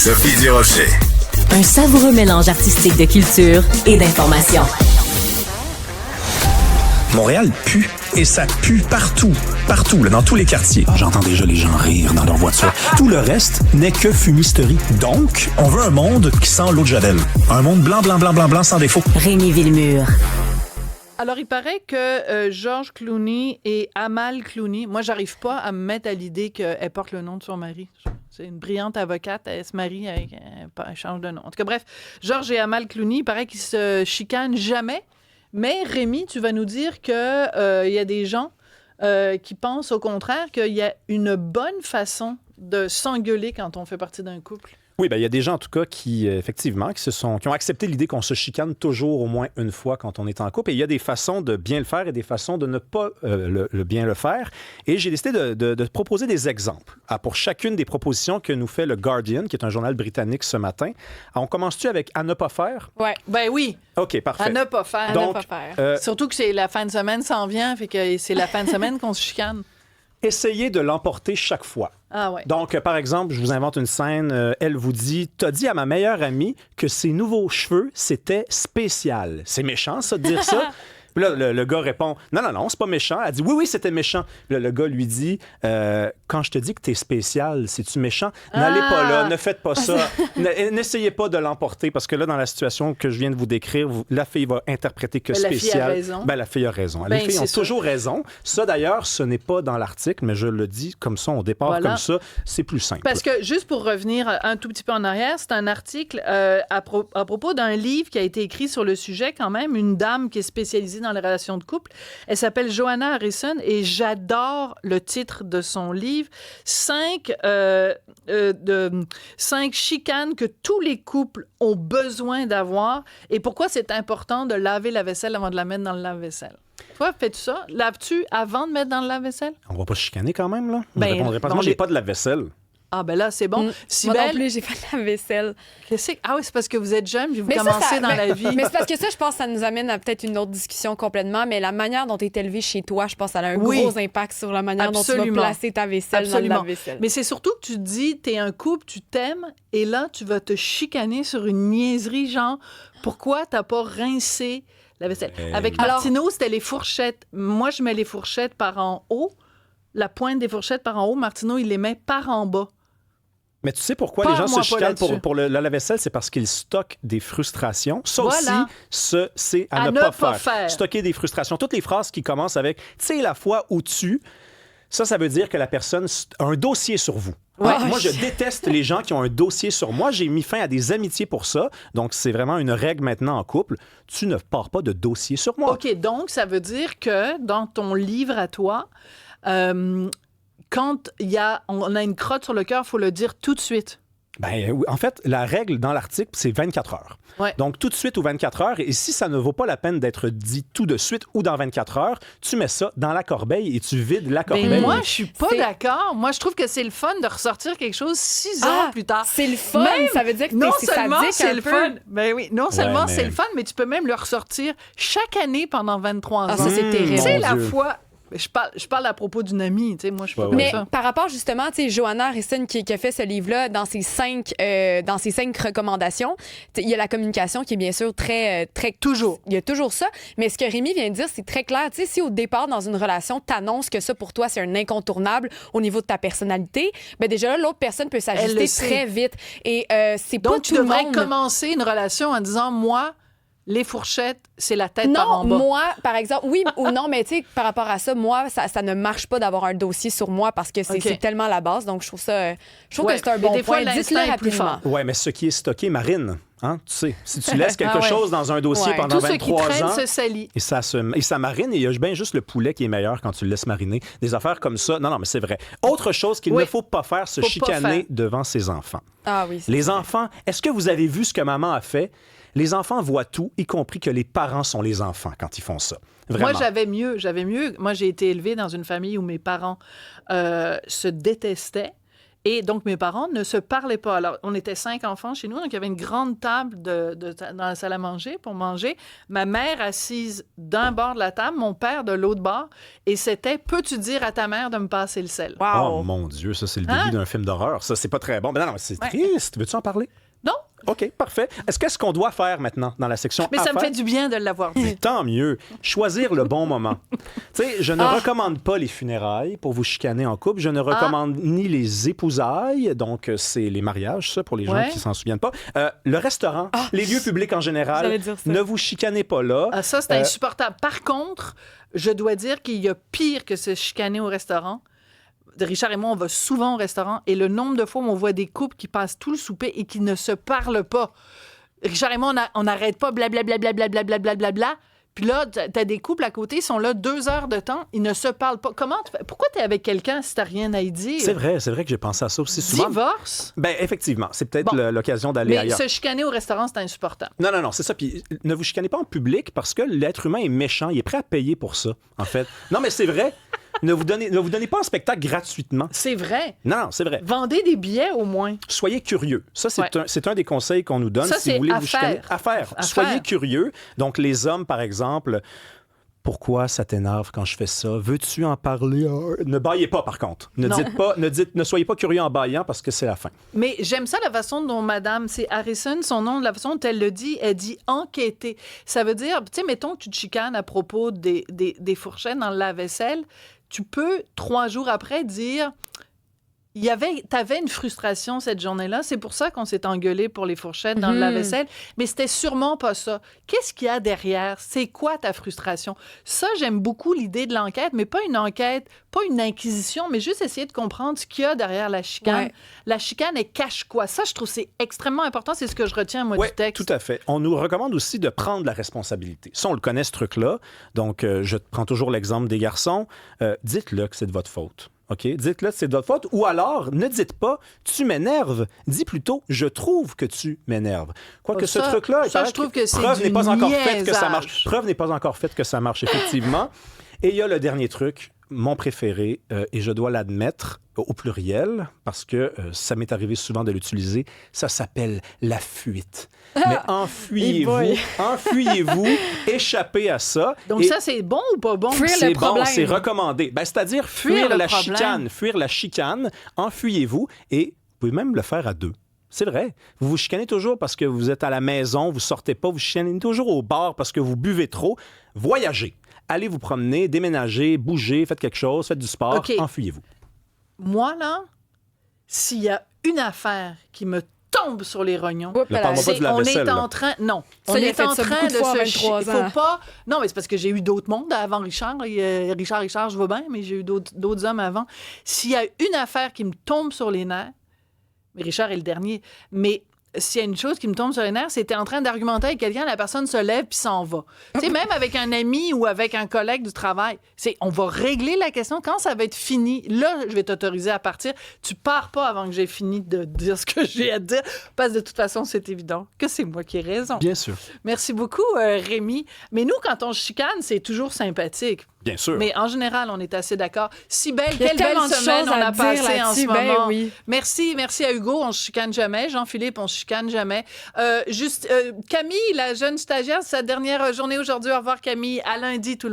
Sophie Durocher. Un savoureux mélange artistique de culture et d'information. Montréal pue. Et ça pue partout. Partout, là, dans tous les quartiers. J'entends déjà les gens rire dans leur voiture. Tout le reste n'est que fumisterie. Donc, on veut un monde qui sent l'eau de Javel. Un monde blanc, blanc, blanc, blanc, blanc, sans défaut. Rémi Villemure. Alors, il paraît que George Clooney et Amal Clooney, moi, j'arrive pas à me mettre à l'idée qu'elle porte le nom de son mari. C'est une brillante avocate, elle se marie avec elle change de nom. En tout cas, bref, George et Amal Clooney, il paraît qu'ils se chicanent jamais. Mais Rémi, tu vas nous dire que y a des gens qui pensent au contraire qu'il y a une bonne façon de s'engueuler quand on fait partie d'un couple. Oui, bien, il y a des gens, en tout cas, qui, effectivement, qui ont accepté l'idée qu'on se chicane toujours au moins une fois quand on est en couple. Et il y a des façons de bien le faire et des façons de ne pas bien le faire. Et j'ai décidé de proposer des exemples pour chacune des propositions que nous fait le Guardian, qui est un journal britannique ce matin. Alors, on commence-tu avec à ne pas faire? Ouais. Ben oui. OK, parfait. À ne pas faire. Donc, à ne pas faire. Surtout que c'est la fin de semaine s'en vient, fait que c'est la fin de semaine qu'on se chicane. Essayez de l'emporter chaque fois. Ah ouais. Donc, par exemple, je vous invente une scène. Elle vous dit « T'as dit à ma meilleure amie que ses nouveaux cheveux, c'était spécial. » C'est méchant, ça, de dire ça? Puis là, le gars répond « Non, c'est pas méchant. » Elle dit « Oui, c'était méchant. » Puis là, le gars lui dit « Quand je te dis que t'es spécial, c'est-tu méchant? N'allez pas là, ne faites pas ça. N'essayez pas de l'emporter parce que là, dans la situation que je viens de vous décrire, la fille va interpréter que spécial. La fille a raison. La fille a raison. Les filles ont toujours raison. Ça, d'ailleurs, ce n'est pas dans l'article, mais je le dis comme ça, on départ comme ça. C'est plus simple. Parce que, juste pour revenir un tout petit peu en arrière, c'est un article à propos d'un livre qui a été écrit sur le sujet quand même, une dame qui est spécialisée dans les relations de couple. Elle s'appelle Joanna Harrison et j'adore le titre de son livre. 5 chicanes que tous les couples ont besoin d'avoir et pourquoi c'est important de laver la vaisselle avant de la mettre dans le lave-vaisselle. Toi, fais-tu ça? Laves-tu avant de mettre dans le lave-vaisselle? On va pas se chicaner quand même, là? Je répondrai pas. Moi, j'ai pas de lave-vaisselle. Ah, ben là, c'est bon. Moi non plus, j'ai pas de lave-vaisselle. Ah oui, c'est parce que vous êtes jeune puis vous commencez dans la vie. Mais c'est parce que ça, je pense que ça nous amène à peut-être une autre discussion complètement, mais la manière dont tu es élevé chez toi, je pense que ça a un gros impact sur la manière dont tu vas placer ta vaisselle dans le lave-vaisselle. Mais c'est surtout que tu te dis, t'es un couple, tu t'aimes, et là, tu vas te chicaner sur une niaiserie, genre, pourquoi t'as pas rincé la vaisselle? Avec Martineau, c'était les fourchettes. Moi, je mets les fourchettes par en haut, la pointe des fourchettes par en haut. Martineau, il les met par en bas. Mais tu sais pourquoi les gens se chicanent pour la lave-vaisselle? C'est parce qu'ils stockent des frustrations. Ça aussi, c'est à ne pas faire. Stocker des frustrations. Toutes les phrases qui commencent avec « tu sais, la fois où tu », ça veut dire que la personne a un dossier sur vous. Ouais. Moi, je déteste les gens qui ont un dossier sur moi. J'ai mis fin à des amitiés pour ça. Donc, c'est vraiment une règle maintenant en couple. Tu ne pars pas de dossier sur moi. OK, donc ça veut dire que dans ton livre à toi... quand on a une crotte sur le cœur, il faut le dire tout de suite. Ben, en fait, la règle dans l'article, c'est 24 heures. Ouais. Donc, tout de suite ou 24 heures. Et si ça ne vaut pas la peine d'être dit tout de suite ou dans 24 heures, tu mets ça dans la corbeille et tu vides la corbeille. Mais moi, je suis pas d'accord. Moi, je trouve que c'est le fun de ressortir quelque chose 6 ans plus tard. C'est le fun. Ça veut dire que c'est sadique c'est le fun. Ben oui, non seulement c'est le fun, mais tu peux même le ressortir chaque année pendant 23 ans. Ah, ça, c'est terrible. C'est la fois... Je parle à propos d'une amie, tu sais, moi je peux pas mais ça. Par rapport justement, tu sais, Joanna Harrison qui a fait ce livre-là dans ses 5 recommandations, il y a la communication qui est bien sûr très toujours. Il y a toujours ça, mais ce que Rémi vient de dire, c'est très clair, tu sais, si au départ dans une relation, t'annonces que ça pour toi c'est un incontournable au niveau de ta personnalité, ben déjà là l'autre personne peut s'ajuster très vite et c'est pas tout le monde. Donc tu devrais commencer une relation en disant moi les fourchettes, c'est la tête par en bas. Non, moi, par exemple, oui ou non, mais tu sais, par rapport à ça, moi, ça ne marche pas d'avoir un dossier sur moi parce que c'est tellement la base. Donc, je trouve que c'est un bon point. Dites-le rapidement. Oui, mais ce qui est stocké marine. Hein, tu sais, si tu laisses quelque chose dans un dossier pendant 23 ans... Tout ce qui traîne se salit. Et ça marine, et il y a bien juste le poulet qui est meilleur quand tu le laisses mariner. Des affaires comme ça. Non, mais c'est vrai. Autre chose qu'il ne faut pas faire, se chicaner devant ses enfants. Ah oui, les enfants, est-ce que vous avez vu ce que maman a fait? Les enfants voient tout, y compris que les parents sont les enfants quand ils font ça. Vraiment. Moi, j'avais mieux. Moi, j'ai été élevée dans une famille où mes parents se détestaient Et donc, mes parents ne se parlaient pas. Alors, on était 5 enfants chez nous, donc il y avait une grande table dans la salle à manger pour manger. Ma mère assise d'un bord de la table, mon père de l'autre bord. Et c'était « Peux-tu dire à ta mère de me passer le sel? » Oh mon Dieu, ça, c'est le début d'un film d'horreur. Ça, c'est pas très bon. Mais non, c'est triste. Veux-tu en parler? Non. OK, parfait. Qu'est-ce qu'on doit faire maintenant dans la section Mais ça me affaires? fait du bien de l'avoir dit. Tant mieux. Choisir le bon moment. Tu sais, je ne recommande pas les funérailles pour vous chicaner en couple. Je ne recommande ni les épousailles, donc c'est les mariages, ça, pour les gens qui s'en souviennent pas. Le restaurant, les lieux publics en général, ne vous chicanez pas là. Ah, ça, c'est insupportable. Par contre, je dois dire qu'il y a pire que se chicaner au restaurant. Richard et moi, on va souvent au restaurant et le nombre de fois où on voit des couples qui passent tout le souper et qui ne se parlent pas. Richard et moi, on n'arrête pas blablabla. Puis là, t'as des couples à côté, ils sont là 2 heures de temps, ils ne se parlent pas. Pourquoi t'es avec quelqu'un si t'as rien à y dire? C'est vrai que j'ai pensé à ça aussi souvent. Divorce? Ben effectivement, c'est peut-être l'occasion d'aller ailleurs. Mais se chicaner au restaurant, c'est insupportable. Non, c'est ça. Puis ne vous chicanez pas en public parce que l'être humain est méchant, il est prêt à payer pour ça, en fait. Non, mais c'est vrai. Ne vous donnez pas un spectacle gratuitement. C'est vrai. Non, c'est vrai. Vendez des billets au moins. Soyez curieux. Ça, c'est un des conseils qu'on nous donne. Ça, si vous voulez vous chicaner. À faire. Soyez curieux. Donc, les hommes, par exemple, pourquoi ça t'énerve quand je fais ça? Veux-tu en parler? Ne baillez pas, par contre. Ne soyez pas curieux en baillant parce que c'est la fin. Mais j'aime ça la façon dont Madame, c'est Harrison, son nom, la façon dont elle le dit, elle dit enquêter. Ça veut dire, tu sais, mettons que tu te chicanes à propos des fourchettes dans le lave-vaisselle. Tu peux, 3 jours après, dire t'avais une frustration cette journée-là, c'est pour ça qu'on s'est engueulé pour les fourchettes dans le lave-vaisselle, mais c'était sûrement pas ça. Qu'est-ce qu'il y a derrière? C'est quoi ta frustration? Ça, j'aime beaucoup l'idée de l'enquête, mais pas une enquête, pas une inquisition, mais juste essayer de comprendre ce qu'il y a derrière la chicane. Ouais. La chicane, elle cache quoi? Ça, je trouve c'est extrêmement important, c'est ce que je retiens, moi, du texte. Tout à fait. On nous recommande aussi de prendre la responsabilité. Ça, on le connaît, ce truc-là. Donc, je prends toujours l'exemple des garçons. Dites-le que c'est de votre faute. OK? Dites-le que c'est de votre faute. Ou alors, ne dites pas « tu m'énerves ». Dis plutôt « je trouve que tu m'énerves ». Quoique ce truc-là, je trouve que c'est preuve n'est pas encore faite niaisage. que ça marche. Preuve n'est pas encore faite que ça marche, effectivement. Et il y a le dernier truc, mon préféré, et je dois l'admettre au pluriel, parce que ça m'est arrivé souvent de l'utiliser, ça s'appelle la fuite. Mais enfuyez-vous, échappez à ça. Donc ça, c'est bon ou pas bon? C'est bon, c'est recommandé. C'est-à-dire fuir la chicane, enfuyez-vous, et vous pouvez même le faire à 2. C'est vrai. Vous vous chicanez toujours parce que vous êtes à la maison, vous sortez pas, vous chicanez toujours au bar parce que vous buvez trop. Voyagez. Allez vous promener, déménager, bougez, faites quelque chose, faites du sport, enfuyez-vous. Moi, là, s'il y a une affaire qui me tombe sur les rognons, parle-moi pas de la vaisselle, on est en train... Non. Ça, on est en train de se... Il faut pas... Non, mais c'est parce que j'ai eu d'autres mondes avant Richard. Richard, je vais bien, mais j'ai eu d'autres hommes avant. S'il y a une affaire qui me tombe sur les nerfs, Richard est le dernier, mais s'il y a une chose qui me tombe sur les nerfs, c'est que t'es en train d'argumenter avec quelqu'un, la personne se lève puis s'en va. Tu sais, même avec un ami ou avec un collègue du travail, on va régler la question quand ça va être fini. Là, je vais t'autoriser à partir. Tu pars pas avant que j'ai fini de dire ce que j'ai à dire, parce que de toute façon, c'est évident que c'est moi qui ai raison. Bien sûr. Merci beaucoup, Rémi. Mais nous, quand on chicane, c'est toujours sympathique. Bien sûr. Mais en général, on est assez d'accord. Quelle belle semaine on a passée en ce moment. Oui. Merci à Hugo, on se chicane jamais. Jean-Philippe, on se chicane jamais. Camille, la jeune stagiaire, sa dernière journée aujourd'hui. Au revoir, Camille. À lundi, tout le monde.